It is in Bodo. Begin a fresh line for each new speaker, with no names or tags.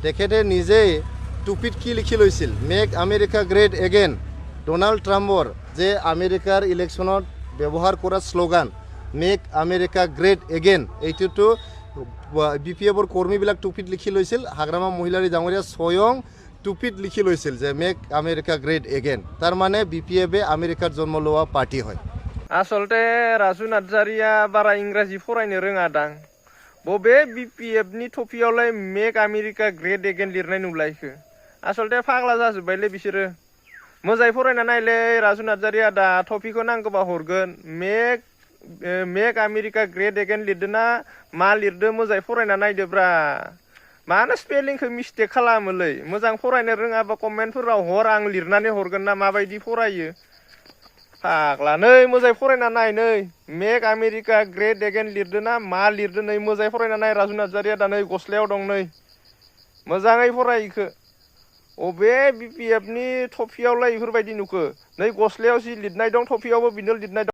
তেখেতে নিজেই টুপিত কি লিখি লৈছিল, make America great again. Donald ট্ৰাম্পৰ যে আমেৰিকাৰ ইলেকশ্যনত ব্যৱহাৰ কৰা slogan make America great again, এইটোতো BPFৰ কৰ্মীবিলাক টুপিত লিখি লৈছিল। হাগ্ৰামা মহিলাৰী ডাঙৰীয়া স্বয়ং টুপিত লিখি লৈছিল যে মেক আমেৰিকা গ্ৰেট এগেইন। তাৰ মানে BPFে আমেৰিকাত জন্ম লোৱা পাৰ্টি হয়।
আচলতে ৰাজু নাৰ্জাৰীয়া বাৰা ইংৰাজী ফৰাयनो रोङा दां। बबे BPFनि टपियावलाय मेक आमेरिका ग्रेट एगेन लिरनाय नुलायखो? आसलते फाग्ला जाजोब्बायलै बिसोरो। मोजाङै फरायना नायलै राजु नार्जारीया दा टपिकखौ नांगौबा हरगोन। मेक आमेरिका ग्रेट एगेन लिरदोना मा लिरदो मोजाङै फरायना नायदोब्रा। मानो स्पेलिंखौ मिस्टेक खालामोलै? मोजां फरायनो रोङाबा कमेन्टफोराव हर, आं लिरनानै हरगोन ना माबायदि फरायो। फाग्ला नै मोजाङै फरायना नाय नै मेक आमेरिका ग्रेट एगेन लिरदोना मा लिरदो नै मोजाङै फरायना नाय राजु नार्जारीया दा नै गस्लायाव दं नै मोजाङै फराय इखो। अबे BPFनि टपियावलाय इफोरबायदि नुखो? नै गस्लायाव जि लिरनाय दं टपियावबो बिनो लिरनाय दं।